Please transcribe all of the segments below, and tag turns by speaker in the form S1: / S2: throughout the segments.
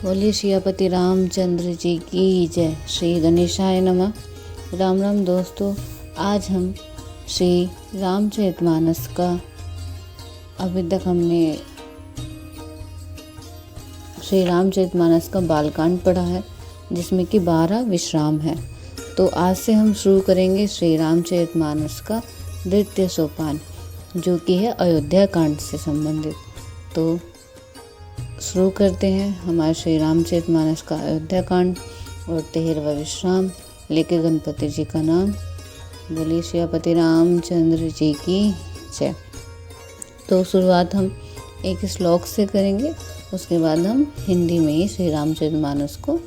S1: बोलिए सियापति रामचंद्र जी की जय। श्री गणेशाय नमः। राम राम दोस्तों, आज हम श्री रामचरितमानस का अभी तक हमने श्री रामचरितमानस का बालकांड पढ़ा है, जिसमें कि 12 विश्राम है। तो आज से हम शुरू करेंगे श्री रामचरितमानस का द्वितीय सोपान, जो कि है अयोध्या कांड से संबंधित। तो शुरू करते हैं हमारे श्री रामचरितमानस का अयोध्या कांड और 13वां विश्राम लेके गणपति जी का नाम। बोलिए सियापति रामचंद्र जी की जय। तो शुरुआत हम एक श्लोक से करेंगे, उसके बाद हम हिंदी में ही श्री रामचरितमानस को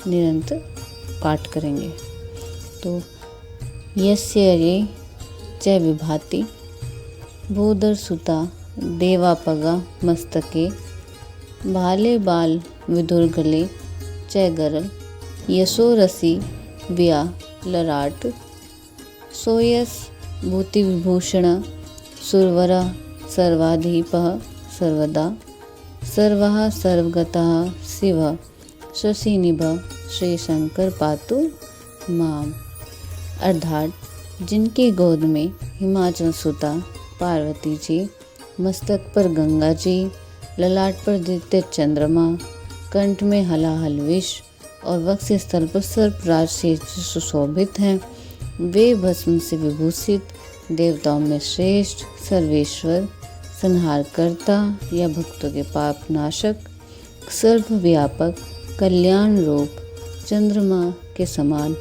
S1: निरंतर पाठ करेंगे। तो यस्य रे च विभाति भूधर सुता देवापगा मस्तके भाले बाल विदुर्गले च गरल यशो रसी व्या ललाट सोयस भूति विभूषण सुरवरा सर्वाधिपः सर्वदा सर्वः सर्वगतः शिव शशिनिभ श्री शंकर पातु माम। अर्थात जिनकी गोद में हिमाचल सुता पार्वती जी, मस्तक पर गंगा जी, ललाट पर दित्य चंद्रमा, कंठ में हलाहल विष और वक्ष स्थल पर सर्पराज से सुशोभित हैं, वे भस्म से विभूषित देवताओं में श्रेष्ठ सर्वेश्वर संहार करता या भक्तों के पाप नाशक सर्वव्यापक कल्याण रूप चंद्रमा के समान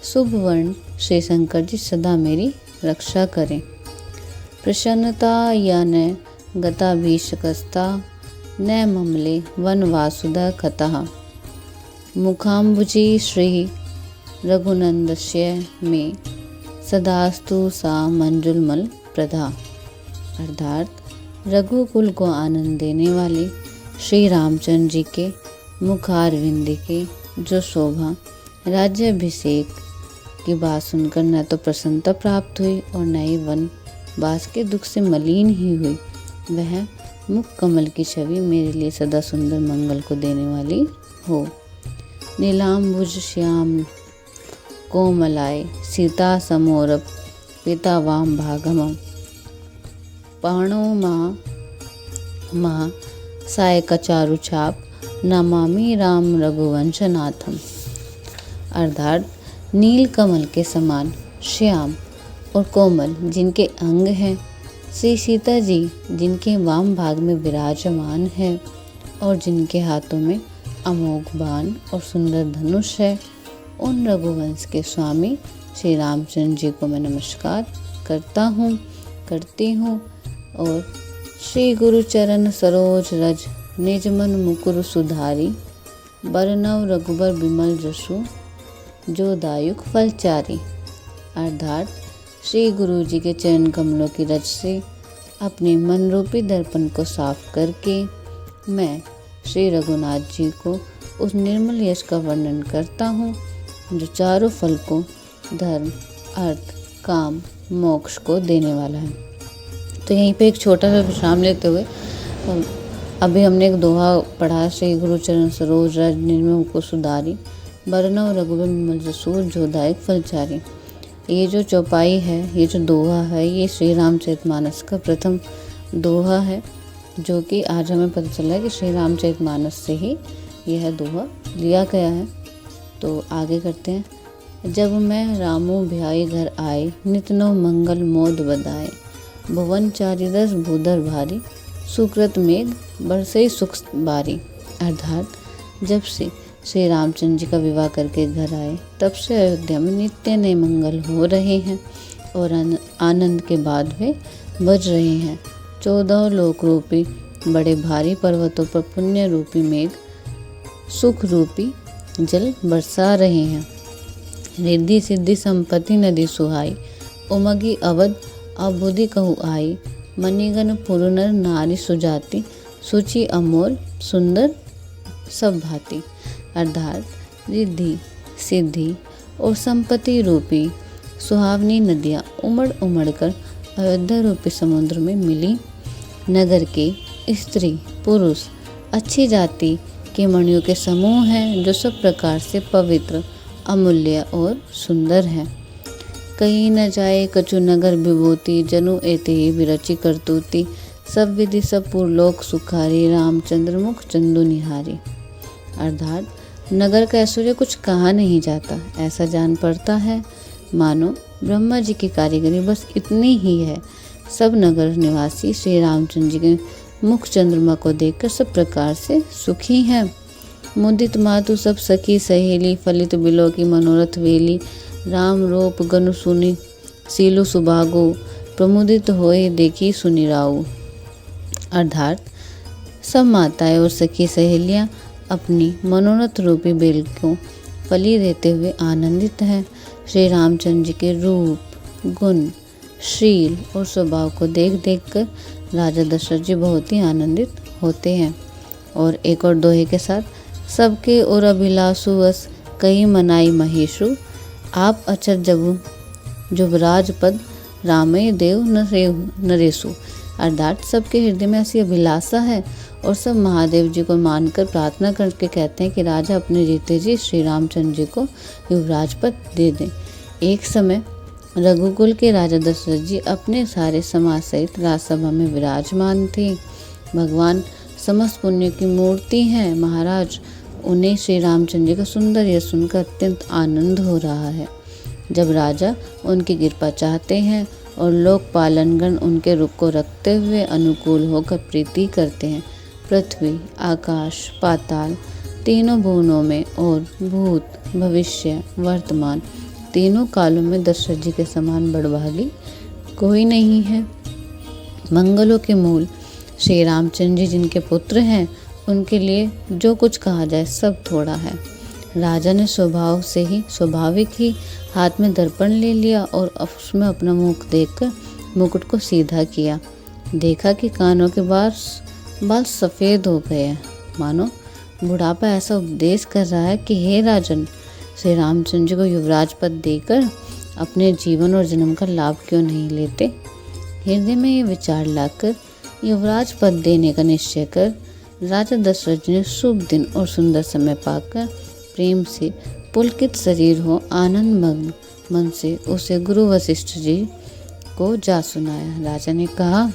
S1: शुभ वर्ण श्री शंकर जी सदा मेरी रक्षा करें। प्रसन्नता या न गताभिषकस्ता न ममले वन वासुदा कतः मुखाम्बुजी श्री रघुनंदस्य में सदास्तु सा मंजुलमल प्रधा। अर्थात रघुकुल को आनंद देने वाले श्री रामचंद्र जी के मुखारविंद के जो शोभा राज्याभिषेक की बात सुनकर न तो प्रसन्नता प्राप्त हुई और न ही वन वास के दुख से मलिन ही हुई, वह मुख कमल की छवि मेरे लिए सदा सुंदर मंगल को देने वाली हो। नीलाम्बुज श्याम कोमलाय सीता समोरप पिता वाम भागम पाणो महा साय कचारु छाप नमामि राम रघुवंशनाथम। अर्थात नील कमल के समान श्याम और कोमल जिनके अंग हैं, श्री सीता जी जिनके वाम भाग में विराजमान है और जिनके हाथों में अमोघ बाण और सुंदर धनुष है, उन रघुवंश के स्वामी श्री रामचंद्र जी को मैं नमस्कार करती हूँ। और श्री गुरु चरण सरोज रज निजमन मुकुर सुधारी बरनव रघुबर बिमल जसु जो दायुक फलचारी। अर्थात श्री गुरु जी के चरण कमलों की रज से अपने मन रूपी दर्पण को साफ करके मैं श्री रघुनाथ जी को उस निर्मल यश का वर्णन करता हूँ, जो चारों फल को धर्म अर्थ काम मोक्ष को देने वाला है। तो यहीं पे एक छोटा सा विश्राम लेते हुए अभी हमने एक दोहा पढ़ा, श्री गुरु चरण सरोज रज निर्मल को सुधारी बरनव रघुबर बिमल जसु जो दायक फलचारी। ये जो चौपाई है, ये जो दोहा है, ये श्री रामचरितमानस का प्रथम दोहा है, जो कि आज हमें पता चला है कि श्री रामचरितमानस से ही यह दोहा लिया गया है। तो आगे करते हैं। जब मैं रामो भ्याई घर आए नित नौ मंगल मोद बदाए भुवन चारिदस भूधर भारी सुकृत मेघ बरसई सुख बारी। अर्थात जब से श्री रामचंद्र जी का विवाह करके घर आए, तब से अयोध्या में नित्य नए मंगल हो रहे हैं और आनंद के बाद वे बज रहे हैं। 14 लोक रूपी बड़े भारी पर्वतों पर पुण्य रूपी मेघ सुख रूपी जल बरसा रहे हैं। रिद्धि सिद्धि संपत्ति नदी सुहाई उमगी अवध अबुद्धि कहु आई मणिगण पुरनर नारी सुजाति सुचि अमोल सुंदर सब भांति। अर्थात रिद्धि सिद्धि और संपत्ति रूपी सुहावनी नदियाँ उमड़ कर अयोध्या रूपी समुद्र में मिली। नगर के स्त्री पुरुष अच्छी जाति के मणियों के समूह हैं जो सब प्रकार से पवित्र, अमूल्य और सुंदर हैं। कहीं न जाए कछु नगर विभूति, जनु एते ही विरचि करतूति, सब विधि सब पुरलोक सुखारी, रामचंद्र मुख चंदु निहारी। अर्थात नगर का ऐश्वर्य कुछ कहा नहीं जाता, ऐसा जान पड़ता है मानो ब्रह्मा जी की कारीगरी बस इतनी ही है। सब नगर निवासी श्री रामचंद्र जी के मुख चंद्रमा को देखकर सब प्रकार से सुखी हैं। मुदित मातु सब सखी सहेली, फलित बिलो की मनोरथ वेली, राम रूप गनु सुनि सीलु सुभागो, प्रमुदित होए देखी सुनि राऊ। अर्थात सब माताएं और सखी सहेलियां अपनी मनोरथ रूपी बेल को फली देते हुए आनंदित हैं। श्री रामचंद्र जी के रूप, गुण, शील और स्वभाव को देख देख कर राजा दशरथ जी बहुत ही आनंदित होते हैं। और एक और दोहे के साथ, सबके और अभिलाषु वस कहीं मनाई महेशु, आप अचर जबु जुबराज पद रामय देव नरेशु। अर्थात सबके हृदय में ऐसी अभिलाषा है और सब महादेव जी को मानकर प्रार्थना करके कहते हैं कि राजा अपने जीते जी श्री रामचंद्र जी को युवराज पद दे दें। एक समय रघुकुल के राजा दशरथ जी अपने सारे समाज सहित राजसभा में विराजमान थे। भगवान समस्त पुण्य की मूर्ति हैं महाराज। उन्हें श्री रामचंद्र जी का सुंदर यश सुनकर अत्यंत आनंद हो रहा है। जब राजा उनकी कृपा चाहते हैं और लोकपालनगण उनके रुख को रखते हुए अनुकूल होकर प्रीति करते हैं, पृथ्वी, आकाश, पाताल तीनों भुवनों में और भूत, भविष्य, वर्तमान तीनों कालों में दशरथ जी के समान बड़भागी कोई नहीं है। मंगलों के मूल श्री रामचंद्र जी जिनके पुत्र हैं, उनके लिए जो कुछ कहा जाए सब थोड़ा है। राजा ने स्वाभाविक ही हाथ में दर्पण ले लिया और उसमें अपना मुख देखकर मुकुट को सीधा किया। देखा कि कानों के बाल सफ़ेद हो गए हैं, मानो बुढ़ापा ऐसा उपदेश कर रहा है कि हे राजन, श्री रामचंद्र जी को युवराज पद देकर अपने जीवन और जन्म का लाभ क्यों नहीं लेते। हृदय में ये विचार लाकर युवराज पद देने का निश्चय कर राजा दशरथ जी ने शुभ दिन और सुंदर समय पाकर प्रेम से पुलकित शरीर हो आनंद मग्न मन से उसे गुरु वशिष्ठ जी को जा सुनाया। राजा ने कहा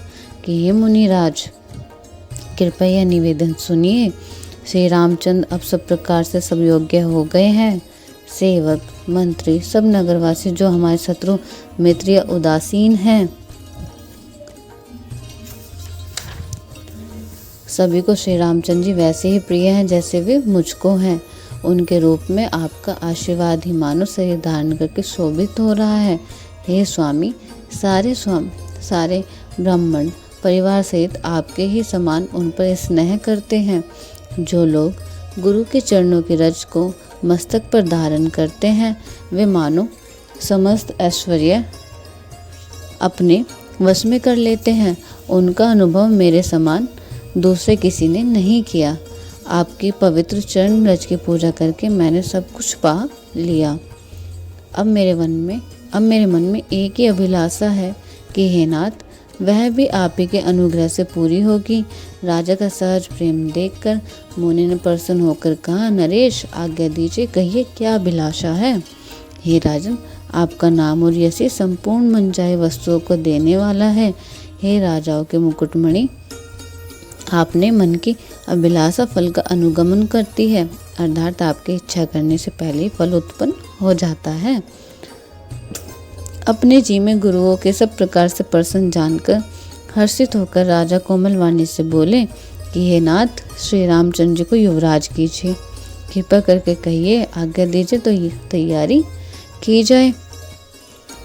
S1: कि हे मुनिराज, कृपया यह निवेदन सुनिए। श्री रामचंद्र अब सब प्रकार से सब योग्य हो गए हैं। सेवक, मंत्री, सब नगरवासी जो हमारे शत्रु मित्र या उदासीन हैं, सभी को श्री रामचंद्र जी वैसे ही प्रिय हैं जैसे वे मुझको हैं। उनके रूप में आपका आशीर्वाद ही मानो शरीर धारण करके शोभित हो रहा है। हे स्वामी, सारे ब्राह्मण परिवार सहित आपके ही समान उन पर स्नेह करते हैं। जो लोग गुरु के चरणों की रज को मस्तक पर धारण करते हैं, वे मानो समस्त ऐश्वर्य अपने वश में कर लेते हैं। उनका अनुभव मेरे समान दूसरे किसी ने नहीं किया। आपकी पवित्र चरण रज की पूजा करके मैंने सब कुछ पा लिया। अब मेरे मन में एक ही अभिलाषा है कि हे नाथ, वह भी आप ही के अनुग्रह से पूरी होगी। राजा का सहज प्रेम देखकर मुनि ने प्रसन्न होकर कहा, नरेश, आज्ञा दीजिए, कहिए क्या अभिलाषा है। हे राजन, आपका नाम और यश संपूर्ण मनचाही वस्तुओं को देने वाला है। हे राजाओं के मुकुटमणि, आपने मन की अभिलाषा फल का अनुगमन करती है, अर्थात आपकी इच्छा करने से पहले फल उत्पन्न हो जाता है। अपने जी में गुरुओं के सब प्रकार से प्रसन्न जानकर हर्षित होकर राजा कोमल वाणी से बोले कि हे नाथ, श्री रामचंद्र जी को युवराज कीजिए। कृपा करके कहिए, आज्ञा दीजिए तो ये तैयारी की जाए।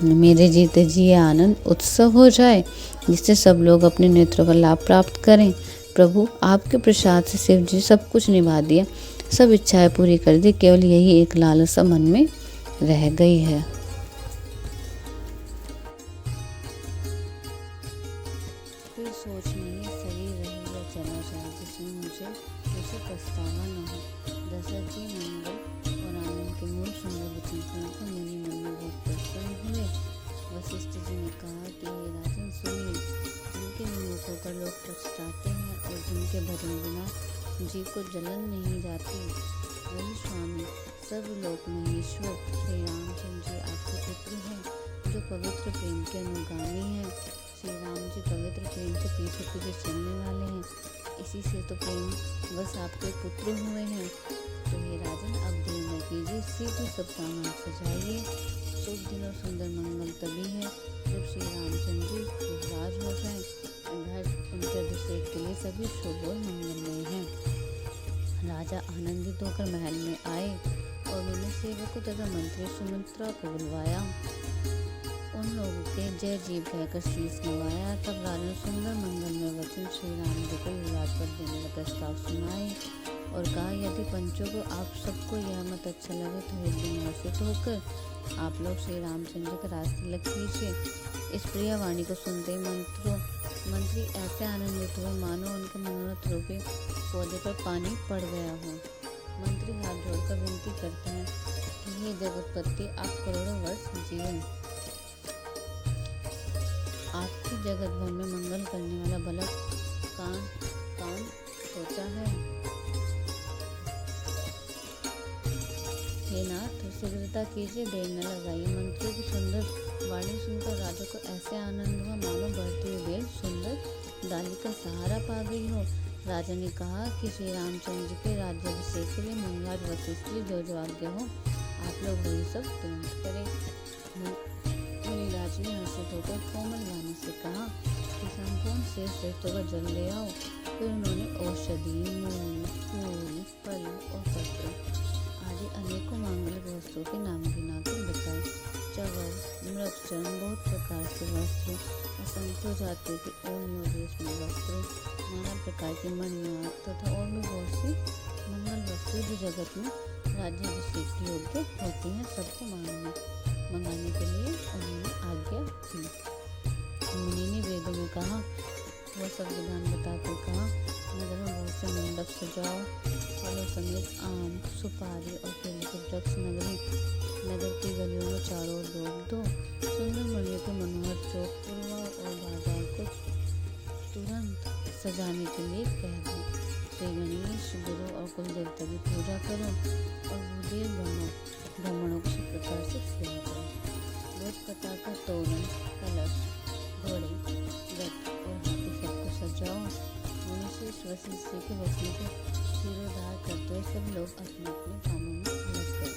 S1: मेरे जीते जी ये आनंद उत्सव हो जाए, जिससे सब लोग अपने नेत्रों का लाभ प्राप्त करें। प्रभु, आपके प्रसाद से शिव जी सब कुछ निभा दिया, सब इच्छाएं पूरी कर दी, केवल यही एक लालसा मन में रह गई है। फिर सोचने ही शरीर रही या चला जाए, जिसमें मुझे उसे पछतावा न हो। दशरथ जी मंगल और आनंद के मूल सुंदर वचन सुनकर मुनि मन में बहुत प्रसन्न हुए। वशिष्ठ जी ने कहा कि हे राजन, सुनिए, जिनके विमुख होकर लोग पछताते हैं और जिनके भजन बिना जीव को जलन नहीं जाती। वही स्वामी सर्वलोक महेश्वर श्री रामचंद्र जी आपके पुत्र हैं, जो पवित्र प्रेम के अनुगामी हैं। श्री राम जी पवित्र प्रेम से पीछे पीछे चलने वाले हैं, इसी से तो प्रेम बस आपके पुत्र हुए हैं। तो हे राजन, अब देर न कीजिए, शीघ्र सब सामान सजाइए। शुभ दिन और सुंदर मंगल तभी है जब श्री रामचंद्र जी युवराज हो जाए। घर उनके अभिषेक के लिए सभी शुभ और मंगलमय हैं। राजा आनंदित होकर महल में आए और उन्होंने सेवकों तथा मंत्री सुमित्रा को बुलवाया। उन लोगों के जय जीव कहकर शीश नवाया। तब राजा ने सुंदर मंगलमय वचन श्री राम जी को युवराज पद देने का प्रस्ताव सुनाए और कहा, यदि पंचों को आप सबको यह मत अच्छा लगे तो एक दिन अवश्य होकर आप लोग श्री रामचंद्र का राजतिलक कीजिए। इस प्रिय वाणी को सुनते मंत्री ऐसे आनंदित हुए मानो उनके मनोरथ रूपी पौधे पर पानी पड़ गया हो। मंत्री हाथ जोड़कर विनती करते हैं कि हे जगतपति, आप करोड़ों वर्ष जिए। आपकी जगत भर में मंगल करने वाला भला काम सोचा है। हे नाथ, शीघ्रता कीजिए, देर न लगाइए। मंत्री की सुंदर वाणी सुनकर राजा को ऐसे आनंद हुआ मानो बढ़ती हुई बेल सुंदर डाली का सहारा पा गई हो। राजा ने कहा कि श्री रामचंद्र जी के राज्याभिषेक के लिए मंगलाज वशिष्ठ की जो आज्ञा हो, आप लोग वही सब तुरंत करें। मुनिराज ने हर्षित होकर कोमल वाणी से कहा कि संपूर्ण श्रेष्ठ का जल ले आओ। फिर उन्होंने औषधि, मूल, फूल, फल और पत्र आदि अनेकों मांगलिक वस्त्रों के नाम गिनाकर बताए। चवर, मृगचर्म, बहुत प्रकार के वस्त्र, असंख्य जाति के ओढ़ने रेशमी वस्त्र, नाना प्रकार की मणियाँ तथा और भी बहुत सी मंगल वस्तु जो जगत में राज्याभिषेक योग्य होती हैं, सबको मंगाने के लिए उन्होंने आज्ञा दी। मुनि ने वेदों में कहा, वह सब विधान बताकर कहा, नगर में बहुत से मंडप सजाओ, फलों समेत आम, सुपारी और केले के वृक्ष नगर की गलियों में चारों ओर रोक दो। सुंदर मणियों के मनोहर चौक, पुरवा और बाजार को तुरंत सजाने के लिए कह दो। श्री गणेश, गुरु और कुल देवता की पूजा करो और भूदेव ब्राह्मणों को सब प्रकार से सेवा करो। बहुत प्रकार का तोरण, कलश, घोड़े, रथ और हाथी सबको सजाओ। मुनिश्रेष्ठ वशिष्ठ जी के वचनों को शिरोधार करते हुए सब लोग अपने अपने कामों में लग गए।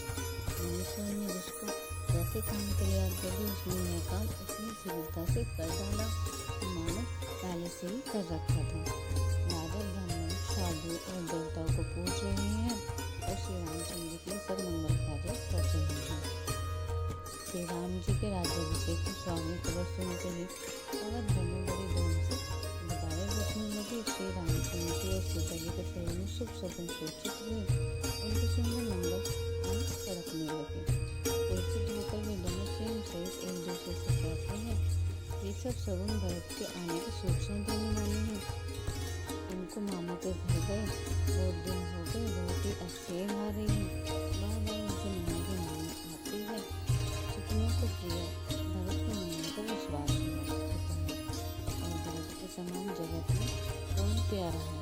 S1: मुनीश्वर ने जिसको जैसे काम के लिए आज्ञा दी, उसने यह काम उतनी शीघ्रता से कर डाला मानो पहले से ही कर रखा था। राजा, ब्राह्मण, साधु और देवताओं को पूज रहे हैं और श्री रामचंद्र जी के लिए सब मंगल कार्य कर रहे हैं। श्री राम जी के राज्याभिषेक की स्वामी खबर सुनते ही अवध में बड़ी धूम से बधाई बजने लगी। श्री रामचंद्र जी और सीता जी के शरीर में शुभ शकुन सूचित हुए। उनके सुंदर मंगल सड़कने लगे। पुलकित होकर वे दोनों प्रेम सहित एक दूसरे से कहते हैं, ये सब सगुन भरत के आने की सूचना देने वाले हैं। उनको मामा के घर गए, बहुत दिन हो गए, बहुत ही अच्छे आ रही है, बार बार उनसे मिलने की मांग आती है। सुकनों को प्रिय भरत के मिलने का विश्वास होता है और भरत के समान जगत में कौन प्यारा है।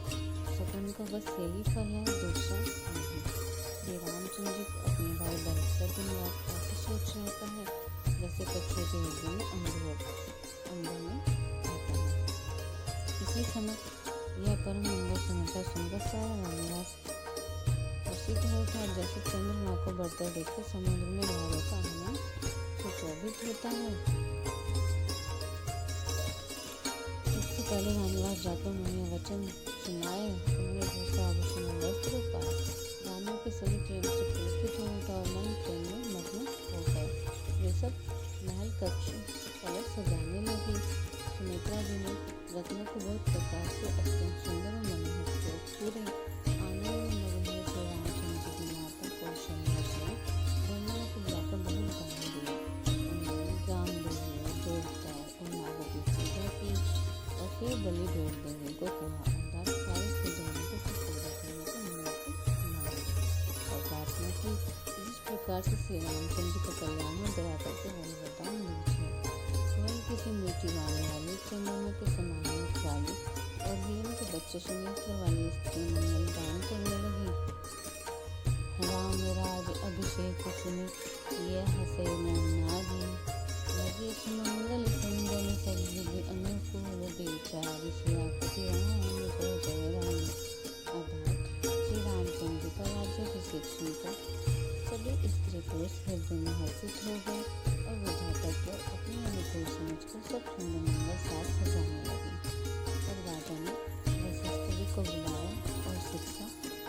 S1: सकुन का बस यही फल है, दूसरा नहीं। श्री रामचंद्र जी को अपने भाई भरत का दिन रात काफी सोच रहता है, जैसे कच्चे के हृदय में अंधों में रहता है। इसी समय यह परम मंगल समाचार सुनकर सारा वनवास प्रसिद्ध हो गया। जैसे चंद्रमा को बढ़ता देखकर समुद्र में लहरों का आनंद सुशोभित होता है। सबसे पहले वनवास जाकर उन्होंने वचन सुनाए। उन्होंने दूसरा आभूषण वस्त्र पाया। रानियों के सभी प्रेम से पुलकित हो उठा और मन प्रेम में मग्न हो गए। वे सब महल कक्ष कलश सजाने लगी। सुमित्रा जी ने रत्नों को बहुत प्रकार से अत्यंत सुंदर और मनोहर चौक पूरे आनंद में मग्न हुए श्री रामचंद्र जी की माता कौशल्या से ब्राह्मणों को बुलाकर बहुत दान दिए। उन्होंने ग्राम देवी, देवता और नागों की पूजा की और फिर बलि भेंट देने को कहा। सारे सिद्धों को पूजा करने की अनुमति मांगी और प्रार्थना की, जिस प्रकार से श्री रामचंद्र जी का कल्याण में दया करके वही वरदान दीजिए। किसी मीठी वाणी वाली चंद्रमा के समान मुख वाली और हिरण के बच्चे से नेत्र वाली स्त्री मंगल गान करने लगी। राम राज अभिषेक सुनि ये हसे नारी, लगे सुमंगल कुंदन सब विधि अनुकूल विचार, सियापति राम जय जय राम। अर्थात श्री रामचंद्र का राज्याभिषेक सुनकर सभी स्त्री पुरुष हृदय में हर्षित हो गए और विधाता को अपने अनुकूल समझकर सब सुंदर मंगल साथ सजाने लगी। तब राजा ने वशिष्ठ जी को बुलाया और शिक्षा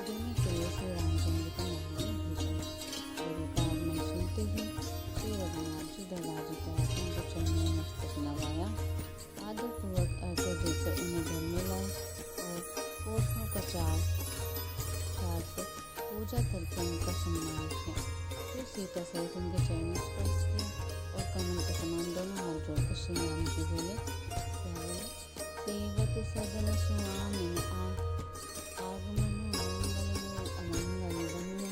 S1: देने के लिए श्री रामचंद्र का महल में भेजा। गुरु का आगमन सुनते ही श्री रघुनाथ जी दरवाजे पर आकर उनके चरणों में मस्तक नवाया, आदरपूर्वक अर्घ्य देकर उन्हें घर में लाए और पोषणों का चार से पूजा करके उनका सम्मान किया। फिर सीता सहित उनके चरणों स्पर्श किया और कमल के समान दोनों हाथ जोड़कर श्री राम जी बोले, सेवत सदन सुहामिन आगमन मंगल अमंगल बनु,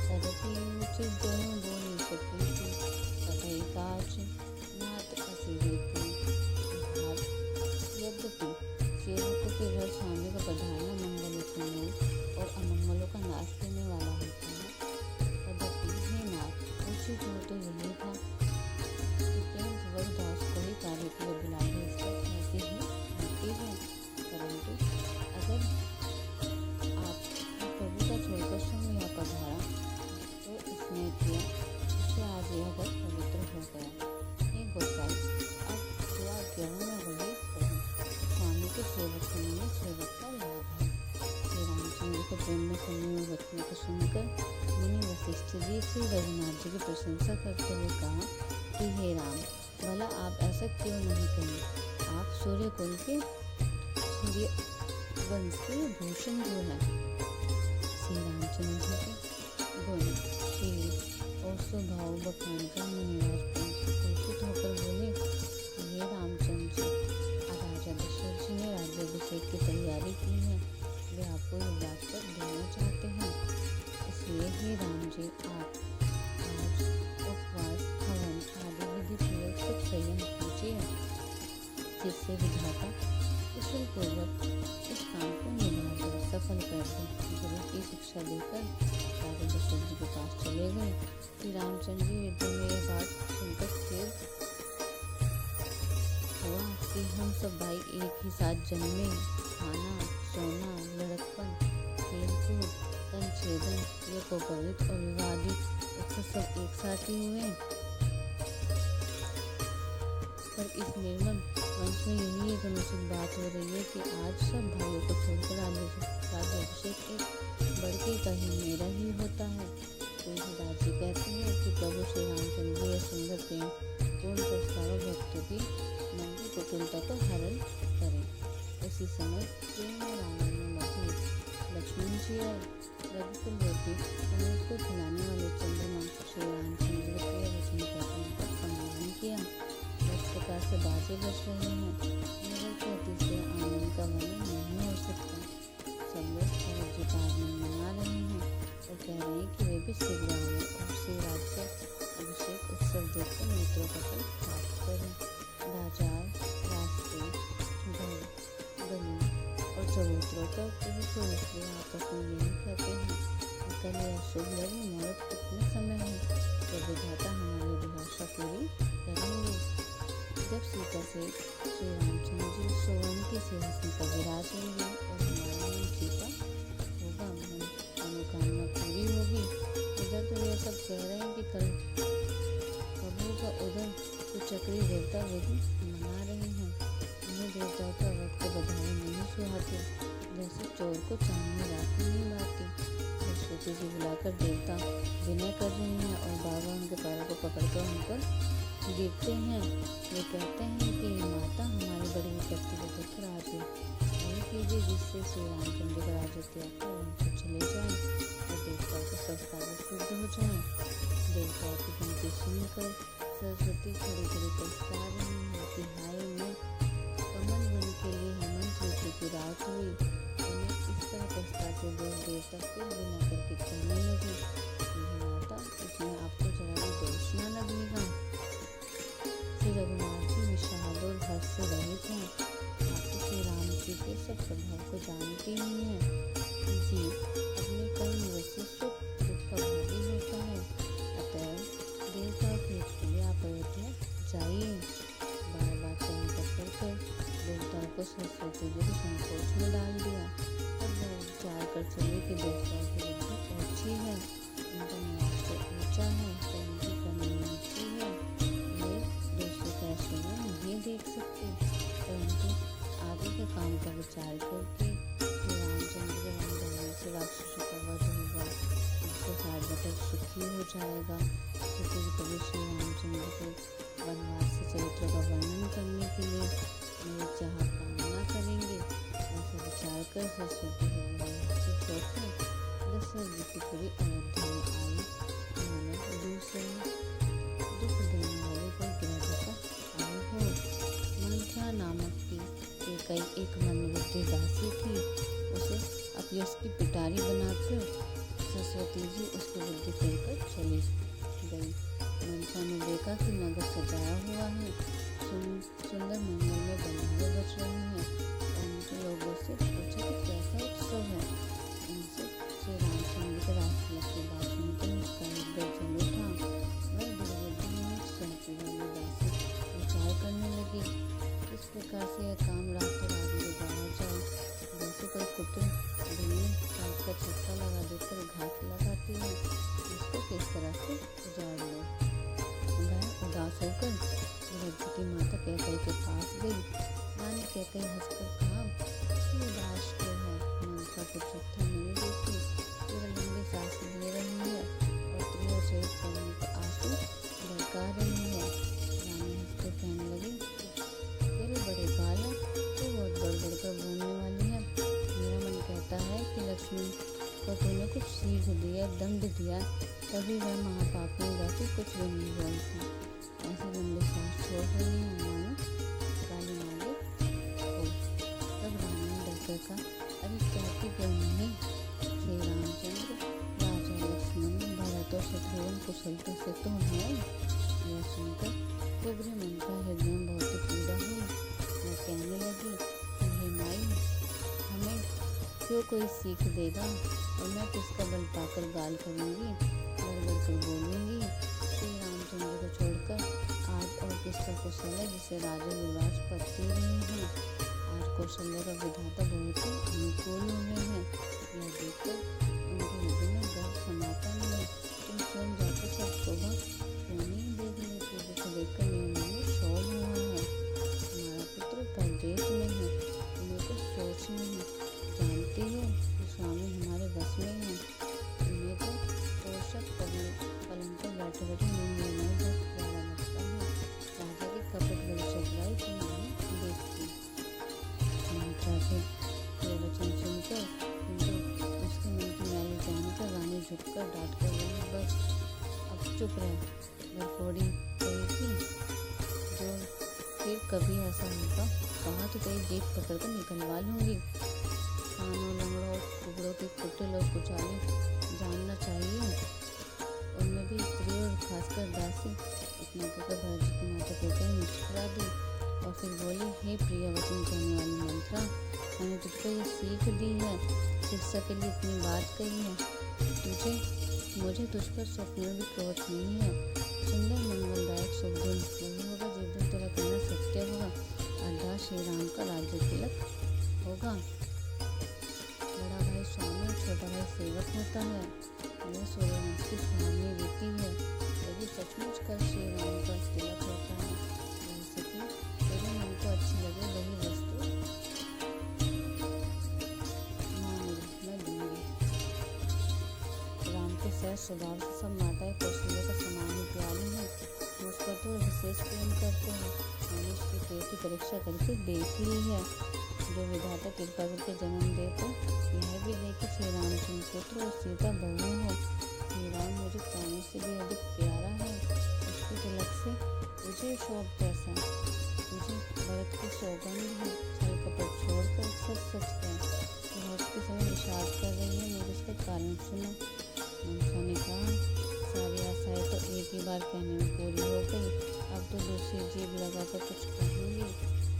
S1: तदपि उचित जनु बोले सपूति, कटई काज नाथ असिरीति। यद्यपि सेवकों के घर स्वामी का पधारना मंगलों और अमंगलों का नाश देने वाला होता है, तदपि हे नाथ उचित हो तो यही था कि प्रेमपूर्वक दास को ही कार्य के लिए बुला ले, ऐसी ही होती है। परंतु अगर आप प्रभु का छोड़कर स्वयं यहाँ पधारा तो इसने किया, इससे आज यह घर पवित्र हो गया। हे गोसाई, अब जो आज्ञा हो मैं वही करूँ। स्वामी के सेवक होने में सेवक का लाभ है। श्री रामचंद्र के प्रेम में समूह वचनों को सुनकर मुनि वशिष्ठ जी श्री रघुनाथ जी की प्रशंसा करते हुए कहा कि हे राम, भला आप ऐसा क्यों नहीं कहें? आप सूर्य कुल के सूर्य वंश के भूषण जो है। श्री रामचंद्र जी के गुण शील और स्वभाव बखान का मुनिराज पुलकित होकर बोले, हे रामचंद्र जी, राजा दशरथ जी ने राज्याभिषेक की तैयारी की है, वे आपको ये बात पर देना चाहते हैं। इसलिए हे राम जी, आप आज उपवास हवन आदि विधि पूर्वक सब संयम कीजिए, जिससे विधाता कुशल पूर्वक इस काम को निभा कर सफल कर दे। गुरु की शिक्षा देकर राजा दशरथ जी के पास चले गए। श्री रामचंद्र जी युद्ध में यह बात सुनकर स्थिर हुआ कि हम सब भाई एक ही साथ जन्मे, खाना सोना लड़कपन खेलकूद तनछेदन यज्ञोपवीत और विवादित उत्सव सब एक साथ ही हुए। पर इस निर्मल वंश में यही एक अनुचित बात हो रही है कि आज सब भाइयों को छोड़कर राज्याभिषेक एक बड़के का ही मेरा ही होता है। तुलसीदास जी कहते हैं कि प्रभु श्री रामचंद्र यह सुंदर प्रेम पूर्ण प्रस्ताव भक्तों की मन की कुटिलता को हरण करें। उसी समय प्रेम और आनंद में लगे लक्ष्मण जी और रघुकुल रोटी अमृत को खिलाने वाले चंद्रमा श्री रामचंद्र के वचन कहते उनका सम्मान किया। इस प्रकार से बाजे बज रहे हैं, नगर के अति से आनंद का वर्णन नहीं हो सकता। सब लोग अयोध्या का आगमन मना रहे हैं और कह रहे हैं कि वे भी शीघ्र आए और श्री राज्य अभिषेक उत्सव देखकर नेत्रों का फल प्राप्त करें। बाजार रास्ते घर गली और चबूतरों पर पुरुषों स्त्रियां आपस में यही कहते हैं कि कल यह शुभ लग्न मुहूर्त कितने समय है तो विधाता हमारी अभिलाषा पूरी करेंगे। जब सीता से श्री रामचंद्र जी स्वर्ण के सिंहासन पर विराज होंगे और हमारा मन सीता होगा, मनोकामना पूरी होगी। इधर तो यह सब कह रहे हैं कि कल कबू का उधर तो चक्री देवता विधि मना रहे हैं। उन्हें देवताओं का वक्त बधाई नहीं सुहाते, जैसे चोर को चांद में रात नहीं लाती। सरस्वती जी बुलाकर देवता विनय कर रहे हैं और बाबा उनके पैरों को पकड़कर उन पर गिरते हैं। वे कहते हैं कि माता हमारी बड़ी विपत्ति को देख राज है, वही कीजिए जिससे श्री रामचंद्र का राज्य त्याग कर उनसे चले जाए और देवताओं का सब कार्य सिद्ध हो जाए। देवताओं की विनती सुनकर सरस्वती खड़ी खड़ी पछता रही है कि हाय मैं कमल वन के लिए हेमंत ऋतु की रात हुई। उन्हें इस तरह पछताते देव देवता फिर बिना करके कहने लगे कि माता इसमें आपको जरा भी दोष न लगेगा। श्री रघुनाथ चाहिए। बार बार चयन कर देवताओं को सरस्वती जी को संकोच में डाल दिया। तब वह विचार कर चले कि देवताओं की बुद्धि अच्छी है, उनका निवास तो ऊंचा है, तो उनकी करनी नीची है, वे दूसरे का ऐश्वर्य नहीं देख सकते। परंतु आगे के काम का विचार करके श्री रामचंद्र के वन जाने से राक्षसों का वध होगा, उसके साथ बटक सुखी हो जाएगा। तो कभी श्री रामचंद्र के वनवास से चरित्र का वर्णन करने के लिए मेरे चाह कामना करेंगे। ऐसा विचार कर सरस्वती से छोड़कर दशरथ जी की पूरी अयोध्या में आई। मानो दूसरे दुख देने वाले कोई ग्रह का आए हो। मंथरा नामक की एक मनोवृत्ति दासी थी। उसे अपयश की पिटारी बनाकर सरस्वती जी उसकी बुद्धि खोलकर चली गई। मंथरा ने देखा कि नगर सजाया हुआ है, सुंदर मंदिर में बंधारे बज रहे हैं, और उनके लोगों से पूछा कि कैसा उत्सव है। उनसे श्री रामचंद्र के राजतिलक की बात सुनकर उसका हृदय जल उठा। वह दुर्बुद्धि में सहती वाली दासी विचार करने लगी, इस प्रकार से यह काम रातों रात बिगाड़ा जाए। जैसे कोई कुटिल बिल्ली रात का छक्का लगा देकर घात लगाती है, इसको किस तरह से उजाड़ लो। वह उदास होकर भरत जी की माता कैकेयी के पास गई। रानी कैकेयी हंसकर कहा, तू उदास क्यों है? मंथरा को चिट्ठा नहीं देती, केवल लंबी सांस ले रही है और तुम्हें शहीद करने के आंसू बरका रही है। रानी हंसकर कहने लगी, तेरे बड़े बाल है, तू बहुत बढ़ कर बोलने वाली है। मेरा मन कहता है कि लक्ष्मण को तूने कुछ सीख दिया, दंड दिया, तभी वह महापापी वैसे कुछ भी नहीं बोलती। ऐसे लंबे सांस छोड़ रही है मानो काली नागे हो। तब रानी ने डरकर कहा, अरे कहती क्यों नहीं? श्री रामचंद्र, राजा लक्ष्मण, भरत और शत्रुघ्न कुशलता से तो है। यह सुनकर कुबरी मंथरा हृदय में बहुत पीड़ा हुई। वह कहने लगी, हे माई, हमें क्यों कोई सीख देगा, और मैं किसका बल पाकर गाल करूँगी, गड़बड़ कर बोलूँगी। श्री रामचंद्र को छोड़कर आज और किसका कुशल है जिसे राजा युवराज पति रहे हैं। आज कौशल्या का विधाता बहुत ही अनुकूल हो रहे हैं। यह देखकर उनके हृदय में गर्व समाता नहीं। तुम स्वयं जाकर सब शोभा क्यों नहीं देख लेते, जिसे देखकर मेरे मन में शोभ हुआ है। हमारा पुत्र परदेश में है, तुम्हें कुछ सोच नहीं। जानती हो कि स्वामी हमारे बस में है। तुम्हें तो तोषक पलंग पर बैठे बैठे नींद लेना बहुत प्यारा लगता है। राजा की कपट भरी चतुराई तुम नहीं देखती। मंथरा के ये वचन सुनकर किंतु उसके मन की मैली जानकर रानी झुककर डांट कर बोली, बस अब चुप रह। वह थोड़ी कही थी, जो फिर कभी ऐसा होगा कहा तो तेरी जेब पकड़कर निकलवा लूंगी। कानों, लंगड़ों और टुकड़ों के कुटिल और कुचाली जानना चाहिए, उनमें भी स्त्री और खासकर दासी। इतना कहकर भरत जी की माता कहकर मुस्कुरा दी और फिर बोली, हे प्रिय वचन कहने वाली मंथरा, मैंने तुझको ये सीख दी है, शिक्षा के लिए इतनी बात कही है। मुझे तुझ पर स्वप्न भी क्रोध नहीं है। सुंदर मंगलदायक शुभ दिन वही होगा जिस दिन तेरा कहना सत्य होगा, अर्थात श्री राम का राज्य तिलक होगा। बड़ा भाई स्वामी, छोटा भाई सेवक होता है। यह सूर्यवंश की सुहावनी रीति है। यदि सचमुच कर श्री राम का तिलक होता है, जैसे कि तेरे मन को अच्छी लगे वही वस्तु मैं दूंगी। राम के सहज स्वभाव से सब माताएं कौशल्या का समान ही प्यारी हैं। मुझ पर तो विशेष प्रेम करते हैं। मैंने उसकी पेट की परीक्षा करके देख ली है। जो विधाता कृपा करके जन्म दे तो यह भी दे कि श्री रामचंद्र पुत्र और सीता बहू हो। श्री राम मुझे प्राणों से भी अधिक प्यारा है। उसके तिलक से तुझे शौक कैसा? तुझे भरत की सौगंध है। छल कपट छोड़कर सच सच कह। भरत के समय विषाद कर रही है, मेरे उसका कारण सुनो। मंथरा ने कहा, सारी आशाएं तो एक ही बार कहने में पूरी हो गई, अब तो दूसरी जीभ लगाकर कुछ कहूँगी।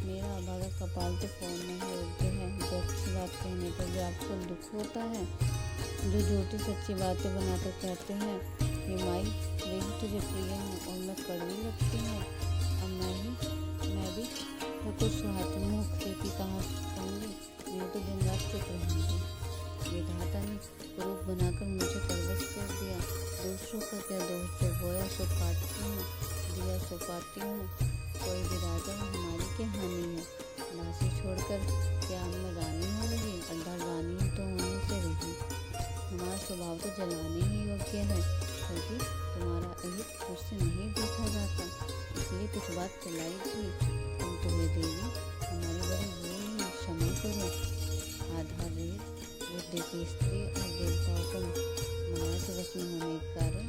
S1: मेरा अभागा कपाल तो फोड़ने योग्य है। जो अच्छी बात कहने पर भी आपको दुख होता है, जो झूठी सच्ची बातें बनाकर कहते हैं, हे माई वे ही तुझे प्रिय हैं और मैं कड़वी लगती हूँ। अब को सुहाती मुख देखी कहाँ कहूँगी, मैं तो दिन रात चुप रहूँगी। विधाता ने कुरूप बनाकर मुझे परवश कर दिया, दूसरों का क्या दोष, जो बोया सो काटती हूँ, दिया सो पाती हूँ। कोई भी राजा हो, हमारी क्या हानि है। दासी छोड़कर क्या मैं रानी होंगी, अड्डा रानी तो होने से रही। हमारा स्वभाव तो जलाने ही योग्य है, क्योंकि तुम्हारा अहित मुझसे नहीं देखा जाता, इसलिए कुछ बात चलाई थी। तुम तुम्हें देवी हमारी बड़ी भूल हुई, क्षमा करो। आधार रहित बुद्धि की स्त्री और देवताओं को माया के वश में होने के कारण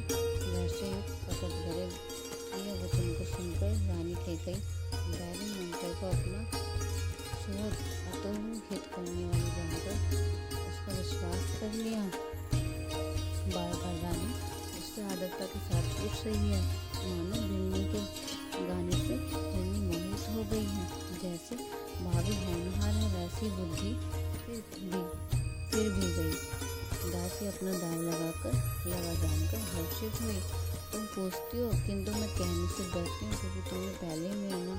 S1: रहस्ययुक्त कपट भरे प्रिय वचन को सुनकर रानी कैकेयी बैरी मंत्र को अपना सुहृद अतोह हित करने वाली जानकर उसका विश्वास कर लिया। बार बार रानी उससे आदरता के साथ पूछ रही है, मानो बिल्ली के गाने से हिरनी मोहित हो गई है। जैसे भाभी होनहार है, वैसी बुद्धि फिर भी गई। दासी अपना दाव लगा जानकर हर्षित हुई। तुम पूछती हो, किंतु मैं कहने से डरती हूँ, क्योंकि तुमने पहले ही मेरा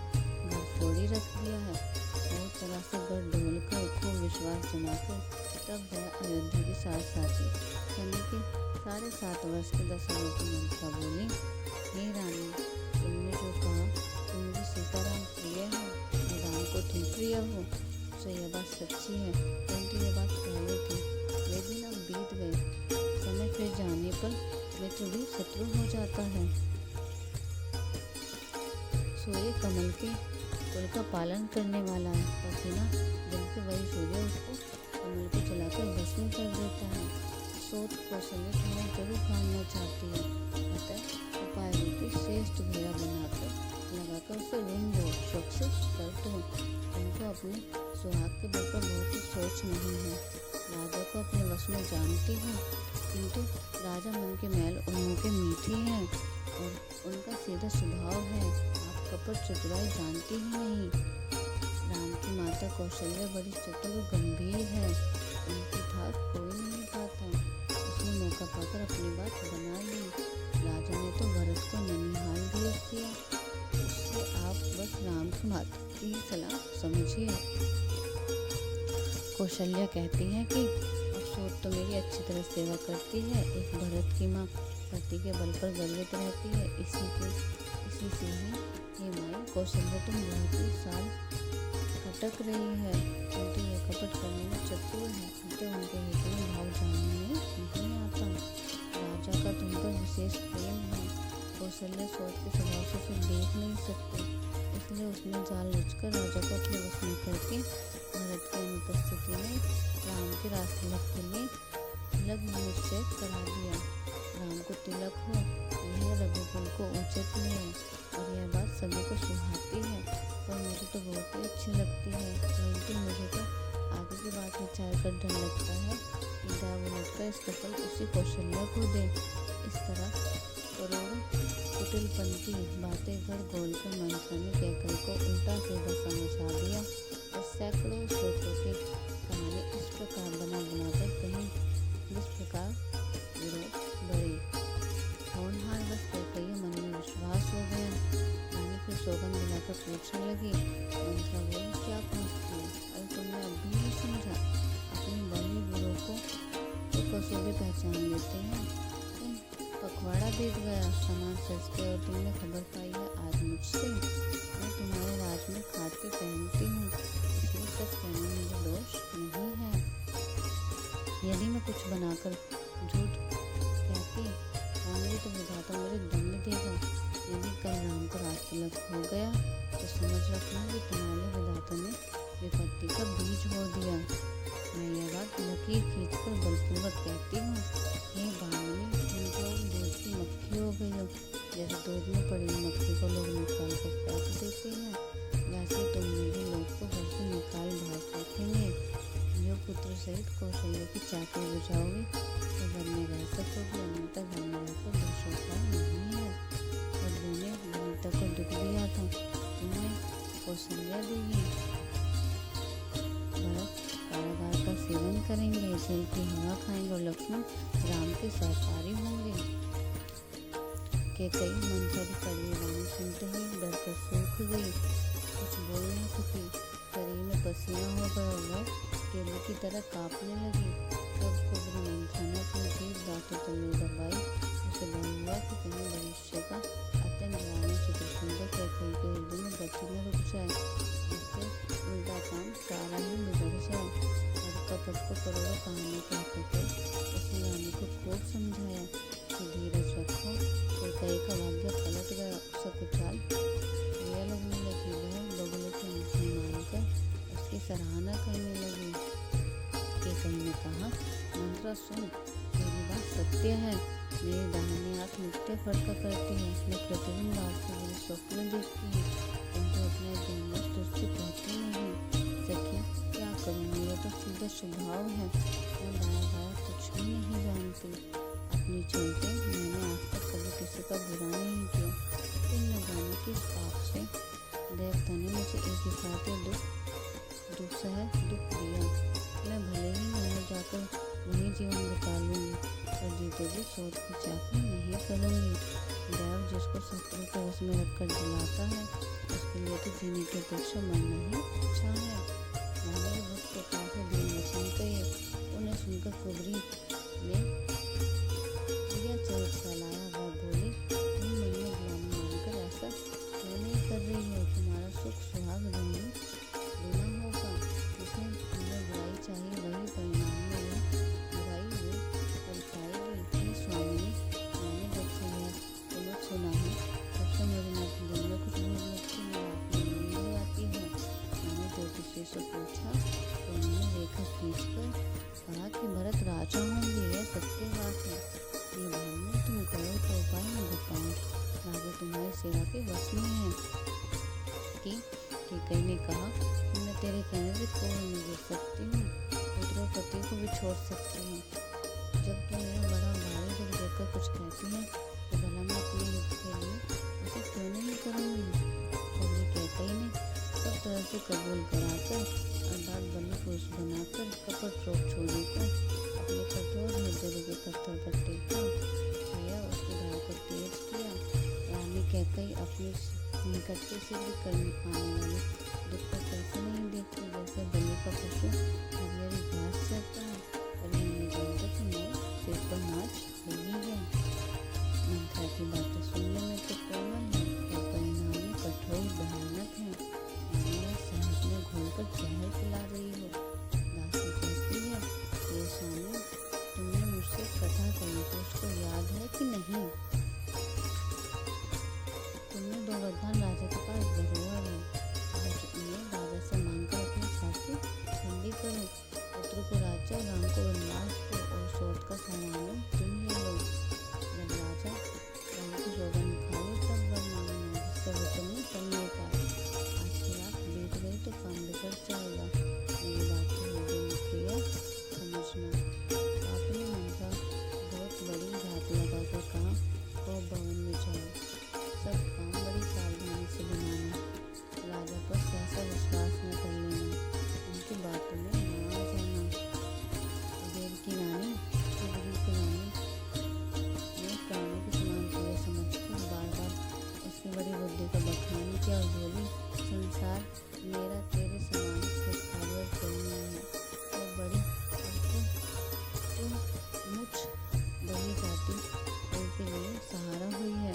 S1: घर फोड़ी रख दिया है। बहुत तरह से घर ढोल कर खूब विश्वास जमाकर तब वह अयोध्या की साथी सनी के 7.5 वर्ष के दशरथ की मंत्रा बोली, हे रानी, तुमने जो कहा तुम मुझे सीताराम प्रिय है और राम को तुम प्रिय हो, तो यह बात सच्ची है, परंतु यह बात पहले थी। वे दिन अब बीत गए, समय फिर जाने पर मित्र भी शत्रु हो जाता है। सूर्य कमल के कुल का पालन करने वाला है, पर बिना जल के वही सूर्य उसको कमल को जलाकर भस्म कर देता है। सोच कौशल्य तुम्हें जरूर खाना चाहती है, अतः उपाय रूपी श्रेष्ठ घेरा बनाकर लगाकर उसे ऋण दो, शौक से कर दो। तुमको अपने सुहाग के बल पर बहुत ही सोच नहीं है। राजा को अपने वश में जानती हूँ, किंतु राजा मन के मैल उन्हों के मीठे हैं और उनका सीधा स्वभाव है। आप कपट चतुराई जानती ही नहीं। राम की माता कौशल्या बड़ी चतुर और गंभीर है, उनकी ठाक कोई नहीं पाता। उसने मौका पाकर अपनी बात बना ली। राजा ने तो भरत को ननिहाल भेज दिया, उससे आप बस राम की माता की सलाह समझिए। कौशल्या कहती है कि अफसोस तो मेरी अच्छी तरह सेवा करती है, एक भरत की माँ पति के बल पर गर्वित रहती है, इसी से ही ये माई कौशल्या तुम बहुत ही साल खटक रही है, क्योंकि यह कपट करने में चतुर है, अतः उनके हित में भाव जानने में नहीं आता। राजा का तुम पर विशेष प्रेम है। कौशल्या सोच के स्वभाव से उसे देख नहीं सकती, इसलिए उसने जाल रचकर राजा को अपने वश में करके भरत की अनुपस्थिति में राम के राजतिलक के लिए लग्न निश्चय करा दिया। राम को तिलक हो, यह रघुकुल को उचित है और यह बात सभी को सुहाती है, पर मुझे तो बहुत ही अच्छी लगती है। परंतु मुझे तो आगे की बात विचार कर डर लगता है कि दाव उलटकर इसका फल उसी कौशल्या को दे। इस तरह करोड़ कुटिलपंथी बातें घर गोल कर मंत्रा ने कैकेयी को उल्टा सीधा समझा दिया और सैकड़ों श्लोकों की कहानी इस प्रकार बनाकर कहीं जिस प्रकार विरोध बढ़े। होनहार बस कैकेयी मन में विश्वास हो गया। रानी फिर सौगंध दिलाकर पूछने लगी, मंत्रा बोली, क्या पूछती हो? अरे तुमने अभी नहीं समझा? अपने बड़े बुरों को तो कसूबी पहचान लेते हैं। तुम पखवाड़ा बीत गया, सामान सजते और तुमने खबर पाई है आज मुझसे। मैं तुम्हारे राज में खाती पहनती हूँ, इसलिए सच कहने में मुझे दोष नहीं है। यदि मैं कुछ बनाकर झूठ कहती होंगी तो विधाता मुझे दंड देगा। यदि कल राम को राजतिलक हो गया तो समझ रखना कि तुम्हारे विधाता ने विपत्ति का बीज बो दिया। मैं यह बात लकीर खींचकर बलपूर्वक कहती हूँ, हे भामिनी, तुम तो दूध की मक्खी हो गई हो। जैसे दूध में पड़ी मक्खी को लोग निकाल कर फेंक देते हैं, वैसे तुम मेरे लोग को घर से निकाल भाग फेंकेंगे। जो पुत्र सहित कौशल्या की चाकरी बुझाओगी तो घर में रह सकोगे, अन्यथा घर में रहकर दोषों का नहीं है। बद्री ने वनिता को दुख दिया था, तुमने कौशल्या देगी। भरत कारागार का सेवन करेंगे, जेल की हवा खाएंगे और लक्ष्मण राम के सहचारी होंगे। कैकेयी मंत्रा की कड़वी वाणी सुनते ही डर कर सूख गई, कुछ बोल नहीं सकी। पसीना हो गया, वह केले की तरह कांपने लगी। तब कुबरी मंत्रा ने अपनी जीभ दांतों तले दबाई। उसे डर हुआ कि कहीं भविष्य का अत्यंत डरावना चित्र सुनकर कैकई के हृदय में गति न रुक जाए, जिससे उल्टा काम सारा ही बिगड़ जाए। और कपट को करोड़ों कहानी कहकर उसने रानी को खूब समझाया कि धीरज रखो। कैकई का भाग्य पलट गया। सकुचाल प्रिया लगने लगी। वह बगुलों की आंखें मानकर उसकी सराहना करने लगी। कैकई ने कहा, मंत्रा सुन, तेरी बात सत्य है। मेरी दाहिनी हाथ मुट्ठे फटका करती है। मैं प्रतिदिन रात को बुरे स्वप्न देखती हूँ, किंतु अपने जन्मों तुझसे कहती नहीं। सखी, क्या करूँ, मेरा तो सीधा स्वभाव है। मैं दाया बाया कुछ भी नहीं जानती। अपनी चलते मैंने आज तक कभी किसी का बुरा नहीं किया। फिर न जाने किस पाप से देवता ने मुझे एक ही साथ दुख दिया। मैं भले ही मर जाकर वहीं जीवन बिता लूँगी, पर जीते जी सोच की चाकरी नहीं करूँगी। देव जिसको शत्रु को वश में रखकर जलाता है, उसके लिए तो जीने की अपेक्षा मरना ही अच्छा है। हमारे भक्त के पास दिन वचन कहे। उन्हें सुनकर कुबरी ने प्रिया चरित फैलाया। वह बोली, तुम मन में गुलामी मानकर ऐसा क्यों नहीं कर रही हो? तुम्हारा सुख सुहाग दुनिया दूना होगा। जिसने तुम्हें बुराई चाहिए वही परिणाम में बुराई हुई फल पाएगी। हे स्वामी, मैंने जब से यह तुम्हें सुना है, तब से मेरे दिल में कुछ भूल लगती है, नींद आती है। मैंने ज्योतिषी से पूछा तो उन्होंने रेखा खींचकर कहा कि भरत राजा होंगे। यह सत्य बात है। ये भावना तुम करो तो उपाय मैं बताऊँ। राजा तुम्हारी सेवा के वश में है। कैकई ने कहा, मैं तेरे कहने से कोई नहीं गिर सकती हूँ, पुत्र और पति को भी छोड़ सकती हूँ। जब तुम मेरा बड़ा भाई जब देखकर कुछ कहती है तो भला मैं अपने हित के लिए उसे क्यों नहीं करूँगी? बोली कैकई ने सब तरह से कबूल कराकर, अर्थात बलि पुरुष बनाकर, कपट रोक छोड़ने को अपने कठोर हृदय के पत्थर पर टेका। भैया उसकी धार को तेज किया। रानी कैकई अपनी निकट से सिद्ध करने पाने वाले दुख को कैसे नहीं देखती। जैसे बलि का पशु हरी हरी घास चरता है, पर यह जानते कि मैं सिर पर नाच हो ही गया। मंत्रा की बातें सुनने में तो कोमल है, पर परिणाम में कठोर भयानक है। मैंने शहद में घोलकर जहर पिला रही हो। दासी कहती है, ये स्वामी, तुमने मुझसे कथा कही तो उसको याद है कि नहीं? तुमने दो वरदान राजा के पास धरोहर है, आज उन्हें राजा से मांगकर अपनी छाती ठंडी करो। पुत्र को राज्य, राम को वनवास को, और शोध का सामान तुम ही लो। जब राजा रानी की सौगंध खा लो तब वर मांगना, जिससे वचन में कम नहीं पाए। आज की रात बीत गई तो काम बिगड़ जाएगा। मेरी बात को हृदय में प्रिया समझना। आपने मंत्रा बहुत बड़ी घात लगाकर कहा, को भवन में जाओ, सब काम बड़ी सावधानी से बनाना। राजा पर सहसा विश्वास न कर लेना, उनकी बातों में न आ जाना। देव की रानी कुबरी की रानी ने प्राणों के समान प्रिय समझकर बार बार उसकी बड़ी बुद्धि का बखान किया और बोली, संसार मेरा तेरे समान सुखारी और करुणा है, और बड़ी तुम मुझ बही जाती के लिए सहारा हुई है।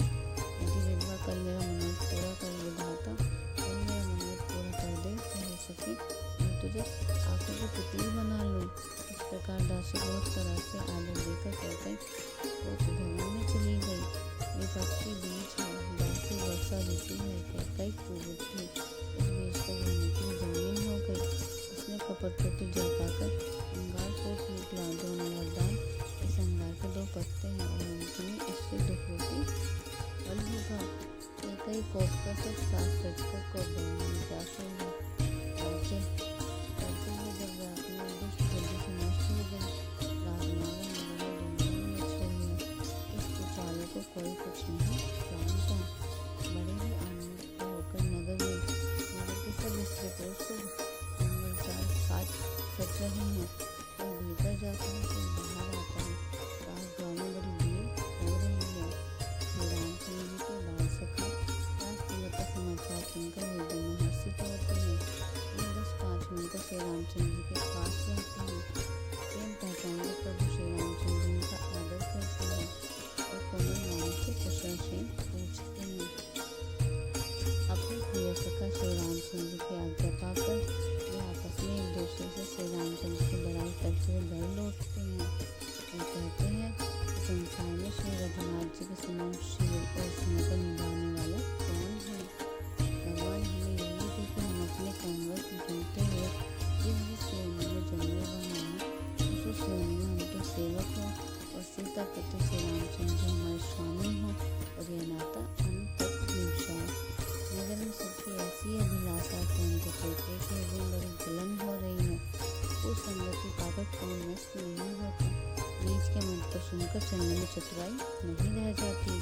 S1: यदि विधवा कल मेरा मनोरथ पूरा कर विधाता कल मेरा मनोरथ पूरा कर दे तो हो सके मैं तुझे आंखों की पुतली बना लूँ। इस प्रकार दासी बहुत तरह से आदर देकर कैकई को भवन में चली गई। विपत्ति के बीच है, दासी वर्षा ऋतु है, कैकई कुबुद्धि, इस बीच को बोने की जमीन हो गई। उसने कपटों की जल पाकर अंगार फूट निकला। दोनों वरदान इस अंगार के दो पत्ते हैं और अंतिम इससे दुख रूपी फल होगा। कैकई कोप कर सब सास रचकर को भवन में जा सोई। राज्य करते हुए जब वह अपनी दुष्ट बुद्धि से नष्ट हो गई, राजमाता नगर में धूमधाम मच रही है। इस कुचाले को कोई कुछ नहीं जानता। बड़े ही आनंदित होकर नगर के सब स्त्री पुरुष काज सच रहे हैं। कोई भीतर जाता है, कोई बाहर आता है। राजद्वार में बड़ी भीड़ हो रही है। श्री रामचंद्र जी के बाल सखा राज तिलक का समाचार सुनकर हृदय में हर्षित होते हैं। ये 10-5 सुनकर श्री रामचंद्र जी के पास जाते हैं। प्रेम पहचान प्रभु श्री रामचंद्र जी का आदर करते हैं और कोमल वाणी से कुशल क्षेम पूछते हैं। अपने प्रिय सखा श्री रामचंद्र जी की आज्ञा पाकर वे आपस में एक दूसरे से श्री रामचंद्र की बड़ाई करते हुए घर लौटते हैं। वे कहते हैं कि संसार में श्री रघुनाथ जी के समान शील और स्नेह को निभाने वाला कौन है। भगवान हमें यही थे कि हम अपने कामवश ढूंढते हुए जिस श्रेणी में जन्मे हुए हैं उस श्रेणी में उनके सेवक हों और सीतापति श्री रामचंद्र जी हमारे स्वामी हों और यह नाता अंत तक निभ जाए। नगर में सबकी ऐसी अभिलाषा है कि उनके पोते के लिए बड़ी जलन हो रही है। उस संगति पाकर कौन नष्ट नहीं होता। नीच के मत को सुनकर चलने में चतुराई नहीं रह जाती।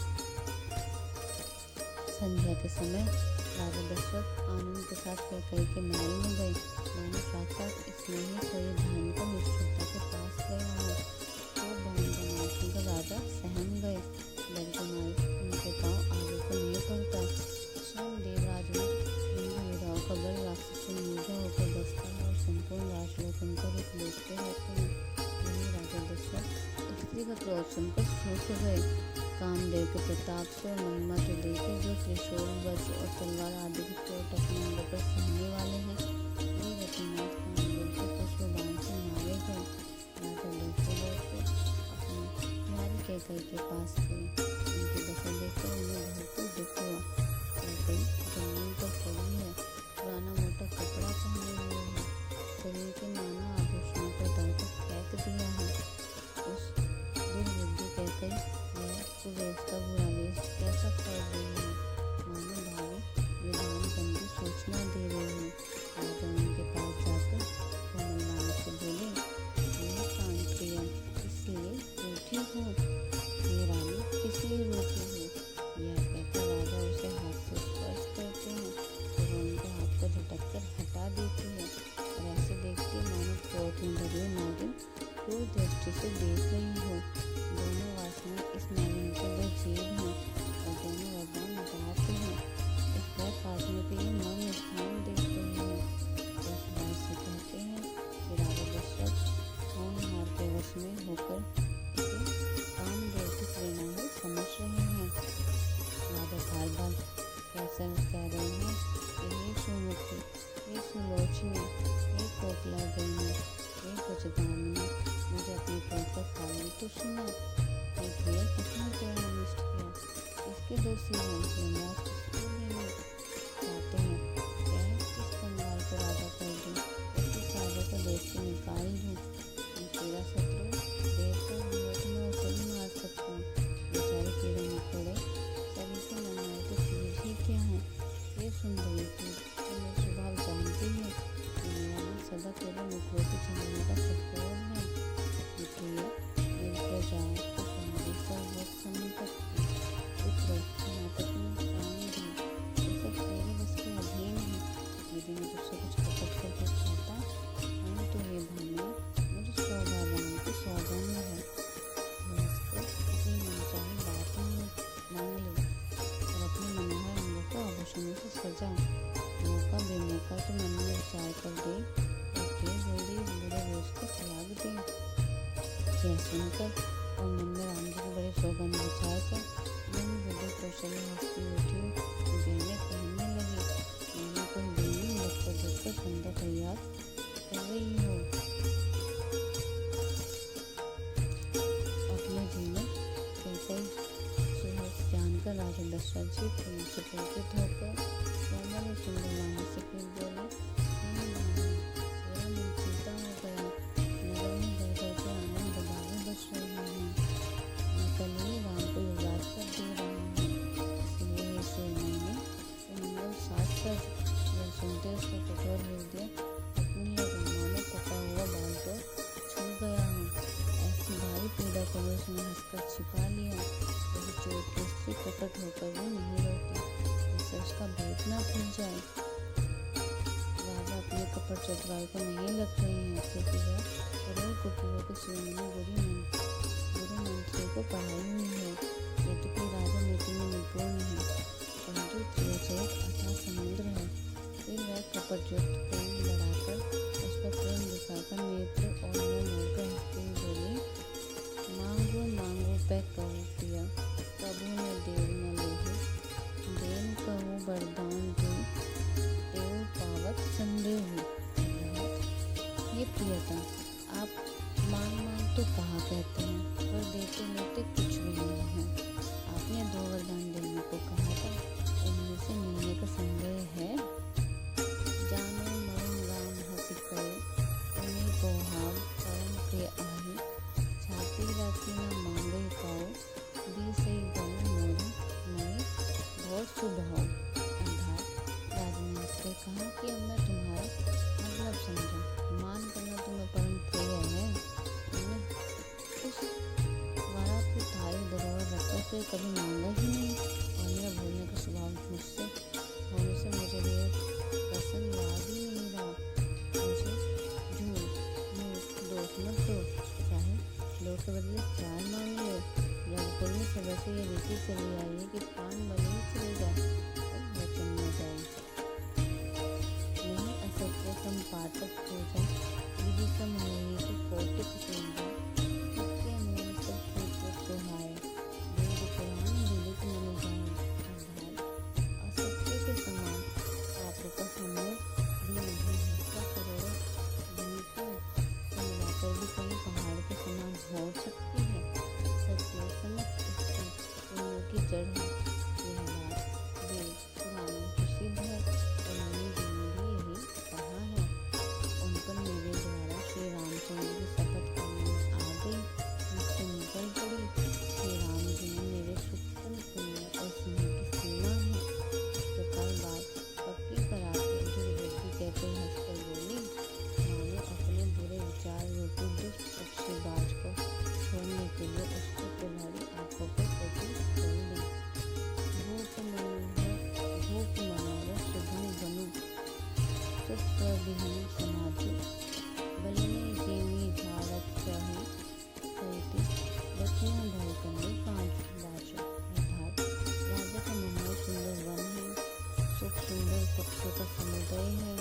S1: संध्या के समय राजा दशरथ आनंद के साथ कैकेयी के महल में गए। मानो साक्षात स्नेही परिधान का निष्ठुरता के पास गया हो। तो भवन बनाए सुनकर राजा सहम गए। डर के मारे उनके पाँव आगे को नहीं पड़ता। स्वयं देवराज में इंद्रवीराओं का बल राक्षस से नीचा होकर बसता है और संपूर्ण राजलोकन का रुख देखते रहते हैं। वहीं राजा दशरथ स्त्री का क्रोध सुनकर सूख गए। कामदेव के प्रताप से और महिमा को देखे जो त्रिशूल वज्र और तलवार आदि की चोट अपने अंग पर सहने वाले हैं, वे रघुनाथ कामदेव के पुष्प बाण से मारे गए। राजा डरते डरते अपनी प्यारी कैकेयी के पास गए। उनकी दशा देखकर उन्हें बहुत दुख हुआ। कैकेयी जमीन पर पड़ी है, पुराना मोटा कपड़ा पहने हुए है, शरीर के नाना आभूषणों को उतारकर फेंक दिया है। उस दुर्बुद्धि कैकेयी कुबेर का बुरा वेश कैसा कर रही है, मानो भावी विधान बंदी सूचना दे रही है। राजा उनके पास जाकर कोमल वाणी से बोले, हे प्राण प्रिय, इसलिए रूठी हो? हे रानी, किसलिए रूठी हो? यह कहकर राजा उसे हाथ से स्पर्श करते हैं और उनके हाथ को झटक कर हटा देती है और ऐसे देखती है मानो क्रोध में भरी नागिन क्रूर दृष्टि से देख रही हो। दोनों वासना इस नागिन के दो जीव हैं और दोनों वरदान बताते हैं। इस घर काटने के लिए मौन स्थान देख रही है। दशरथ से कहते हैं कि राजा दशरथ होनहार के वश में होकर इसे कामदेव की प्रेरणा में समझ रहे हैं। राजा बार बार कैसा कह रहे हैं कि हे सुमुखी, हे सुलोचनी, हे कोकिला गयनी, हे कुचगामिनी, मुझे अपने पेट का कारण तो सुना। देखिए कितना प्यारा निष्ठ किया। इसके दो सिर हैं, यमराज किसको लेना चाहते हैं? क्या है किस कंगाल को राजा कर दूं, किस राजा को देश से निकाल दूं? मैं तेरा शत्रु देवता विरोध में उसे भी मार सकता हूँ। बेचारे कीड़े मकोड़े सभी से मनाए तो चीज ही क्या है? ये सुंदरी थी, तो मेरा स्वभाव जानती है कि मेरा मन सदा केवल मुखड़ों की चलाने का सफल है। इसलिए मेरी प्रजाओं को तुम्हारी सर्वोच्च संपत्ति पुत्र नाटक में प्राणी है, ये सब तेरे बस के अधीन है। यदि मैं तुझसे कुछ कपट करके खाता हूँ तो ये भूमि मुझे सौभाग्य की सौगंध है। अपनी मनचाही बात मांग ले और अपने मनोहर अंगों को आभूषणों से सजा। मौका बेमौका तो मन में विचार कर दे और फिर जल्दी बुरे वेश को त्याग दे। यह सुनकर और मन में राम जी के बड़े सौगंध विचार कर मन बुद्धि कौशल हंसती उठी, गहने पहनने लगी। मैंने कोई देवी मुझ पर देखकर सुंदर तैयार कर रही हो। अपने जीवन कैकेयी सुहस जानकर राजा दशरथ जी प्रेम से पुलकित होकर कोमल और सुंदर वाणी से फिर बोले, मेरा मन चिंता हो गया। नगर में घर घर के आनंद बधाई बच रहे हैं। मैं कल ही राम को युवराज कर दे रहा हूँ। इसलिए इस मैंने मंगल साथ कर। यह सुनते उसका कठोर हृदय अपनी गंगा में पका हुआ बाल को छू गया हूँ। ऐसी भारी पीड़ा को उसने हंसकर छिपा लिया। यदि चोट की स्त्री प्रकट होकर भी नहीं रोती, इससे उसका भेद न खुल जाए। राजा अपने कपट चतुराई को नहीं लग रहे हैं क्योंकि वह करोड़ कुटिलों के श्रेणी में गुरु मंत्री को पढ़ाई हुई है। यद्यपि राजा नीति में निपुण है, परंतु त्रिवचरित अथाह समुद्र है। फिर वह कपट युक्त प्रेम बढ़ाकर कभी मांगा ही नहीं और मेरा भूलने का स्वभाव मुझसे होने से मेरे लिए पसंद याद ही नहीं रहा। मुझे झूठ मूठ दोस्त मत दो, चाहे दो के बदले चार मांग लो। रंगपुर से वैसे ये रीति चली आई है कि प्राण भले ही चले जाए और वचन न जाए। नहीं असत्य संपातक पूजा विधि सम होई कि कौटिक पूजा सत्य मूल सब सूत्र सुहाए वेद पुराण विदित मन जाए। अर्थात असत्य के समान पापों का समूह भी नहीं है। क्या करोड़ों द्वीपों को मिलाकर भी कहीं पहाड़ के समान हो सकती है। सत्य समस्त इसकी पुण्यों की जड़ है। यह बात वेद पुराणों की सिद्ध है और मुनि जी ने भी यही कहा है। उन पर मेरे द्वारा श्री रामचंद्र की शपथ करने में आ गई, मुझसे निकल पड़ी। श्री राम जी ने मेरे सूक्ष्म पुण्य और स्नेह की सीमा है। इस प्रकार बात पक्की कराते दुर्बुद्धि कहते हंसकर बोली, मानो अपने बुरे विचार रूपी दुष्ट पक्षीबाज को छोड़ने के लिए उसके तुम्हारी आंखों पर पट्टी खोल दी। भूप मनोहर सुधन बनु सुस्वविहीन समाधि बलने जेमी झाड़त चाहे चलती बच्चियों भय कंदे कांच बाजो। अर्थात राजा का मनोहर सुंदर वन है, सुख सुंदर पक्षियों का समुदाय है,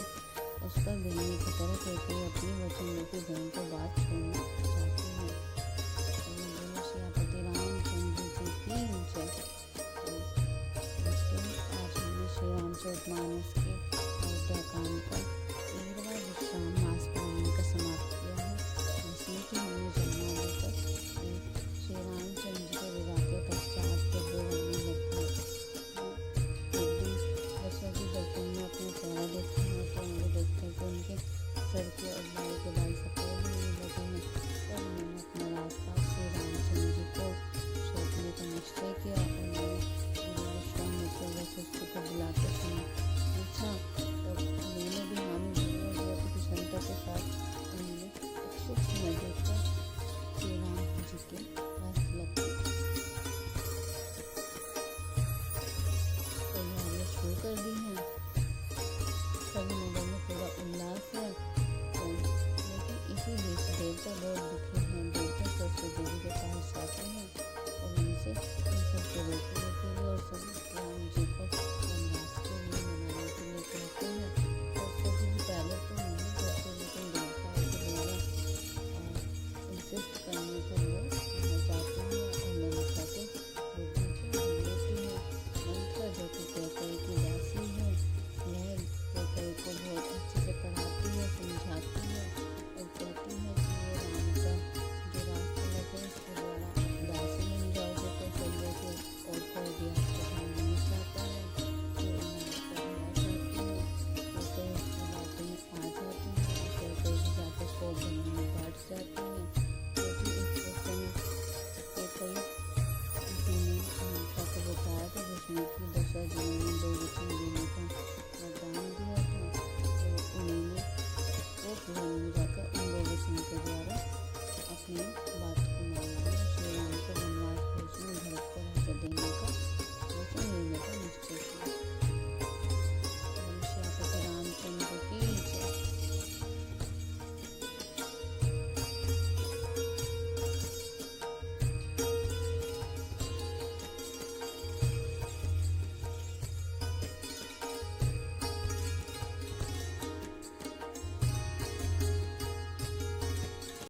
S1: उस पर बिल्ली की तरह कहते हुए अपनी वचन रूपी धन को बात छोड़ना चाहती है। श्रीपति रामचंद्र जी की जय। दोस्तों, आज हमने श्री रामचरितमानस के अयोध्याकांड का 13वां विश्राम मास पालन का समाप्त किया है, जिसमें कि हमने जन्मा लेकर श्री रामचंद्र जी के विवाह के पश्चात के 2 महीने लगभग एक दिन दशरथ जी दर्पण में अपना चेहरा देखते हैं तो उनको देखते हैं कि उनके सर के और बाल के बाल सफेद होने लगे हैं। तब उन्होंने अपना रास्ता श्री रामचंद्र जी को सौंपने का निश्चय किया। उन्होंने गुरु विश्वामित्र वशिष्ठ को बुलाकर पूछा, तब उन्होंने भी हामी भरी और बहुत ही प्रसन्नता के साथ उन्होंने एक शुभ समय देखकर श्री राम जी के पास लग तैयारियां शुरू कर दी हैं। सभी नगर में पूरा उल्लास है। लेकिन इसी बीच देवता बहुत दुखी हैं। देवता सरस्वती देवी के पास जाते हैं और उनसे इन सबको रोकने के लिए और सब राम जी को